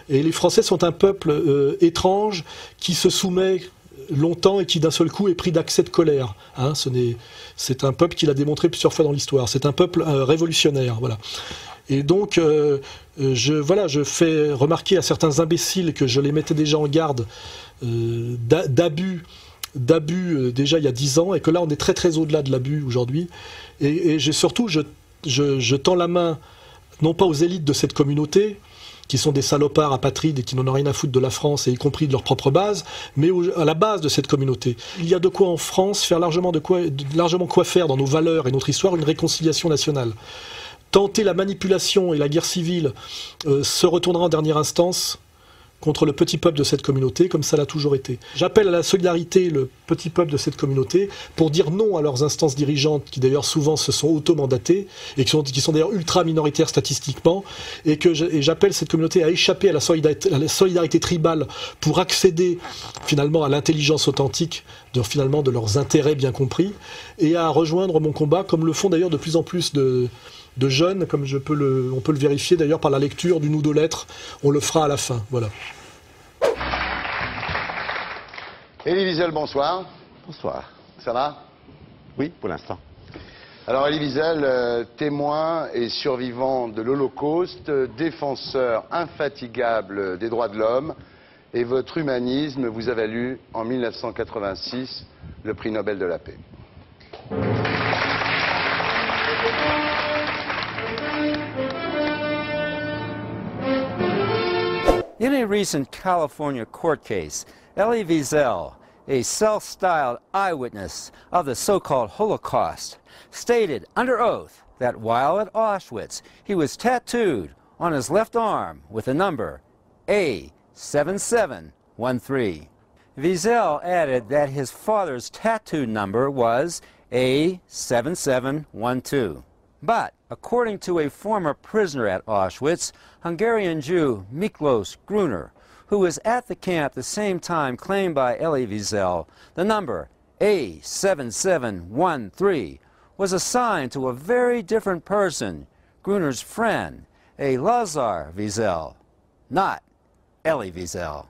Et les Français sont un peuple étrange qui se soumet longtemps et qui d'un seul coup est pris d'accès de colère. Hein, c'est un peuple qui l'a démontré plusieurs fois dans l'histoire. C'est un peuple révolutionnaire. Voilà. Et donc, je fais remarquer à certains imbéciles que je les mettais déjà en garde d'abus déjà il y a 10 ans, et que là on est très très au-delà de l'abus aujourd'hui. Et surtout, je tends la main, non pas aux élites de cette communauté, qui sont des salopards apatrides et qui n'en ont rien à foutre de la France, et y compris de leur propre base, mais à la base de cette communauté. Il y a de quoi en France faire largement quoi faire dans nos valeurs et notre histoire, une réconciliation nationale. Tenter la manipulation et la guerre civile se retournera en dernière instance contre le petit peuple de cette communauté, comme ça l'a toujours été. J'appelle à la solidarité le petit peuple de cette communauté pour dire non à leurs instances dirigeantes, qui d'ailleurs souvent se sont auto-mandatées, et qui sont d'ailleurs ultra minoritaires statistiquement, et j'appelle cette communauté à échapper à la solidarité tribale pour accéder finalement à l'intelligence authentique de leurs intérêts bien compris, et à rejoindre mon combat, comme le font d'ailleurs de plus en plus de jeunes, comme on peut le vérifier d'ailleurs par la lecture d'une ou deux lettres. On le fera à la fin, voilà. Elie Wiesel, bonsoir. Bonsoir. Ça va? Oui, pour l'instant. Alors Elie Wiesel, témoin et survivant de l'Holocauste, défenseur infatigable des droits de l'homme, et votre humanisme vous a valu en 1986 le prix Nobel de la paix. In a recent California court case, Elie Wiesel, a self-styled eyewitness of the so-called Holocaust, stated under oath that while at Auschwitz, he was tattooed on his left arm with the number A7713. Wiesel added that his father's tattoo number was A7712. But, according to a former prisoner at Auschwitz, Hungarian Jew Miklos Gruner, who was at the camp the same time claimed by Elie Wiesel, the number A7713 was assigned to a very different person, Gruner's friend, a Lazar Wiesel, not Elie Wiesel.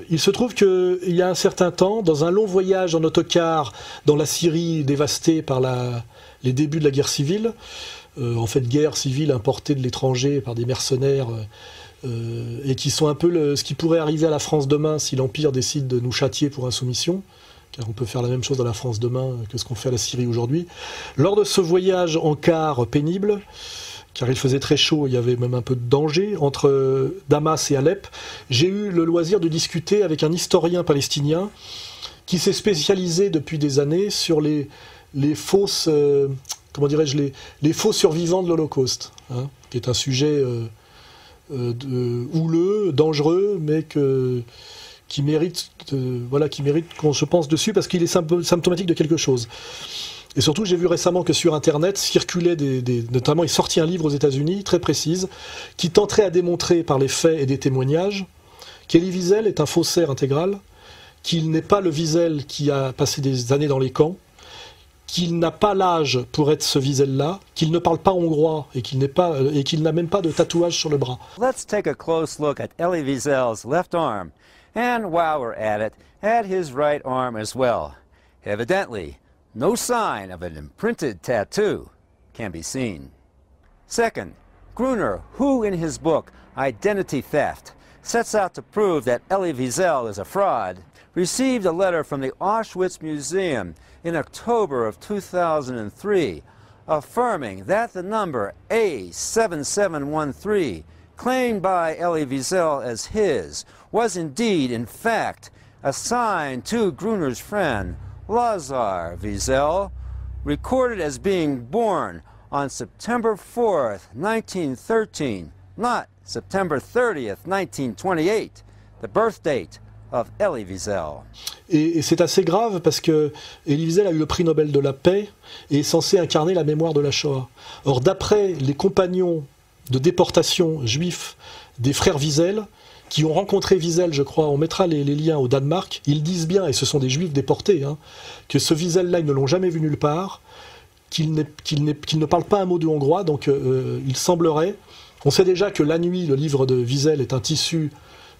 Il se trouve qu'il y a un certain temps, dans un long voyage en autocar dans la Syrie dévastée par les débuts de la guerre civile, en fait guerre civile importée de l'étranger par des mercenaires, et qui sont un peu ce qui pourrait arriver à la France demain si l'Empire décide de nous châtier pour insoumission, car on peut faire la même chose dans la France demain que ce qu'on fait à la Syrie aujourd'hui. Lors de ce voyage en car pénible, car il faisait très chaud, il y avait même un peu de danger, entre Damas et Alep, j'ai eu le loisir de discuter avec un historien palestinien qui s'est spécialisé depuis des années sur les fausses, comment dirais-je, les faux survivants de l'Holocauste, hein, qui est un sujet houleux, dangereux, mais qui mérite qu'on se pense dessus, parce qu'il est symptomatique de quelque chose. Et surtout, j'ai vu récemment que sur Internet circulait notamment est sorti un livre aux États-Unis très précise qui tenterait à démontrer par les faits et des témoignages qu'Elie Wiesel est un faussaire intégral, qu'il n'est pas le Wiesel qui a passé des années dans les camps, qu'il n'a pas l'âge pour être ce Wiesel-là, qu'il ne parle pas hongrois et qu'il n'a même pas de tatouage sur le bras. Let's take a close look at Elie Wiesel's left arm, and while we're at it, at his right arm as well. Evidently, no sign of an imprinted tattoo can be seen. Second, Gruner, who in his book, Identity Theft, sets out to prove that Elie Wiesel is a fraud, received a letter from the Auschwitz Museum in October of 2003 affirming that the number A7713, claimed by Elie Wiesel as his, was indeed, in fact, assigned to Gruner's friend, Lazar Wiesel, recorded as being born on September 4th, 1913, not September 30th, 1928, the birth date of Elie Wiesel. Et c'est assez grave parce que Elie Wiesel a eu le prix Nobel de la paix et est censé incarner la mémoire de la Shoah. Or, d'après les compagnons de déportation juifs des frères Wiesel, qui ont rencontré Wiesel, je crois, on mettra les liens au Danemark, ils disent bien, et ce sont des juifs déportés, hein, que ce Wiesel-là, ils ne l'ont jamais vu nulle part, qu'il ne parle pas un mot de hongrois, donc il semblerait... On sait déjà que La Nuit, le livre de Wiesel, est un tissu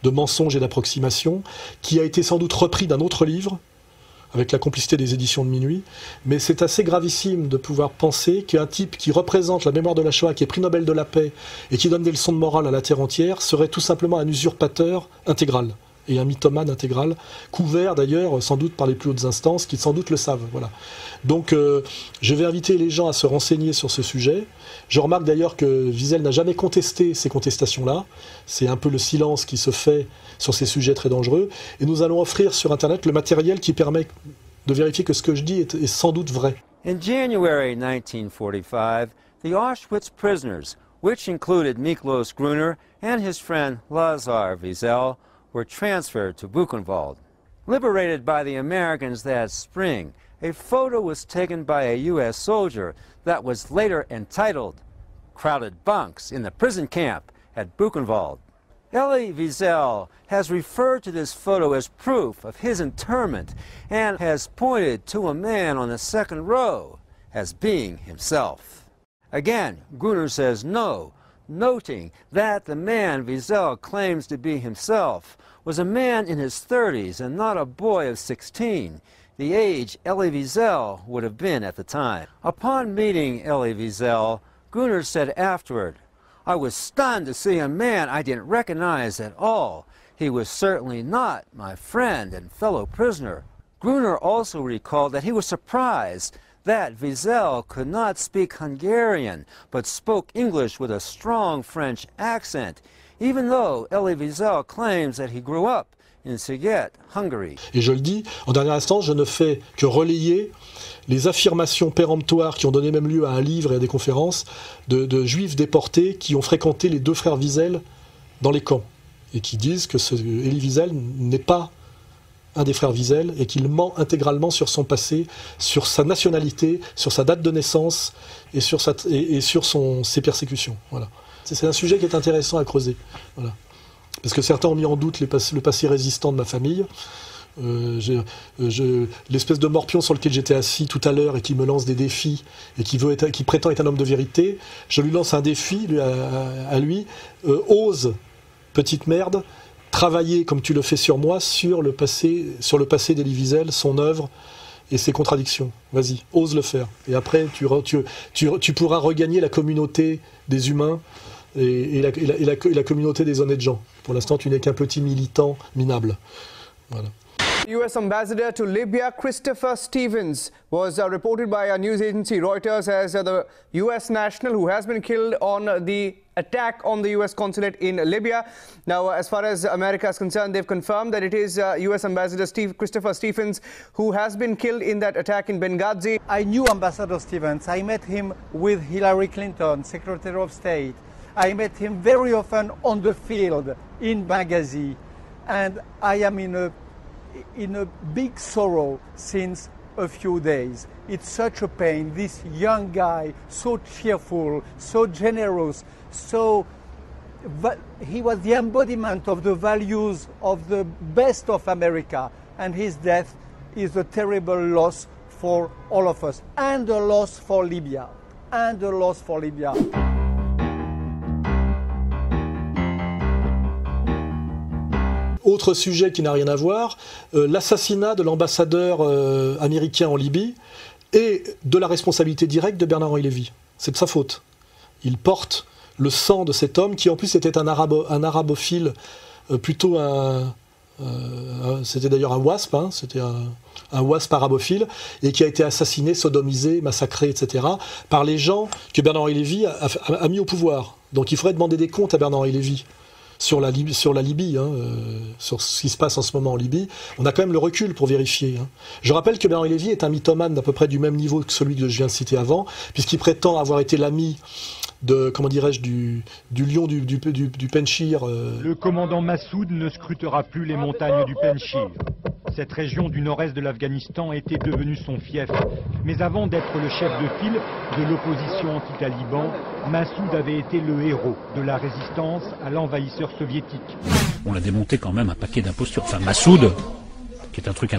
de mensonges et d'approximations, qui a été sans doute repris d'un autre livre, avec la complicité des éditions de Minuit, mais c'est assez gravissime de pouvoir penser qu'un type qui représente la mémoire de la Shoah, qui est prix Nobel de la paix, et qui donne des leçons de morale à la terre entière, serait tout simplement un usurpateur intégral, et un mythomane intégral, couvert d'ailleurs sans doute par les plus hautes instances, qui sans doute le savent. Voilà. Donc je vais inviter les gens à se renseigner sur ce sujet. Je remarque d'ailleurs que Wiesel n'a jamais contesté ces contestations-là. C'est un peu le silence qui se fait sur ces sujets très dangereux. Et nous allons offrir sur Internet le matériel qui permet de vérifier que ce que je dis est sans doute vrai. In January 1945, the Auschwitz prisoners, which included Miklos Gruner and his friend Lazar Wiesel, were transferred to Buchenwald. Liberated by the Americans that spring, a photo was taken by a U.S. soldier that was later entitled "Crowded Bunks in the Prison Camp at Buchenwald." Elie Wiesel has referred to this photo as proof of his internment and has pointed to a man on the second row as being himself. Again, Gruner says no, noting that the man Wiesel claims to be himself was a man in his 30s and not a boy of 16, the age Elie Wiesel would have been at the time. Upon meeting Elie Wiesel, Gruner said afterward, "I was stunned to see a man I didn't recognize at all. He was certainly not my friend and fellow prisoner." Gruner also recalled that he was surprised that Wiesel could not speak Hungarian, but spoke English with a strong French accent, even though Elie Wiesel claims that he grew up in Szeged, Hungary. Et je le dis, en dernière instance, je ne fais que relayer les affirmations péremptoires qui ont donné même lieu à un livre et à des conférences de juifs déportés qui ont fréquenté les deux frères Wiesel dans les camps et qui disent que Elie Wiesel n'est pas un des frères Wiesel et qu'il ment intégralement sur son passé, sur sa nationalité, sur sa date de naissance et sur ses persécutions. Voilà. C'est un sujet qui est intéressant à creuser. Voilà. Parce que certains ont mis en doute le passé résistant de ma famille. L'espèce de morpion sur lequel j'étais assis tout à l'heure et qui me lance des défis et qui prétend être un homme de vérité, je lui lance un défi à lui. Ose, petite merde, travailler comme tu le fais sur moi sur le passé d'Elie Wiesel, son œuvre et ses contradictions. Vas-y, ose le faire. Et après, tu pourras regagner la communauté des humains et la communauté des honnêtes gens. Pour l'instant, tu n'es qu'un petit militant minable. Voilà. U.S. Ambassador to Libya Christopher Stevens was reported by a news agency Reuters as the U.S. national who has been killed on the attack on the U.S. consulate in Libya. Now, as far as America is concerned, they've confirmed that it is U.S. Ambassador Christopher Stevens who has been killed in that attack in Benghazi. I knew Ambassador Stevens. I met him with Hillary Clinton, Secretary of State. I met him very often on the field in Benghazi, and I am in a big sorrow since a few days. It's such a pain. This young guy, so cheerful, so generous, he was the embodiment of the values of the best of America, and his death is a terrible loss for all of us, and a loss for Libya, and a loss for Libya. Autre sujet qui n'a rien à voir, l'assassinat de l'ambassadeur américain en Libye et de la responsabilité directe de Bernard-Henri Lévy. C'est de sa faute. Il porte le sang de cet homme qui en plus était un arabophile, plutôt c'était d'ailleurs un WASP, hein, c'était un WASP arabophile, et qui a été assassiné, sodomisé, massacré, etc., par les gens que Bernard-Henri Lévy a mis au pouvoir. Donc il faudrait demander des comptes à Bernard-Henri Lévy. Sur la Libye, hein, sur ce qui se passe en ce moment en Libye, on a quand même le recul pour vérifier. Hein. Je rappelle que Bernard-Henri Lévy est un mythomane d'à peu près du même niveau que celui que je viens de citer avant, puisqu'il prétend avoir été l'ami de, comment dirais-je, du lion du Penchir. Le commandant Massoud ne scrutera plus les montagnes du Penchir. Cette région du nord-est de l'Afghanistan était devenue son fief. Mais avant d'être le chef de file de l'opposition anti-taliban, Massoud avait été le héros de la résistance à l'envahisseur soviétique. On a démonté quand même un paquet d'impostures. Enfin, Massoud, qui est un truc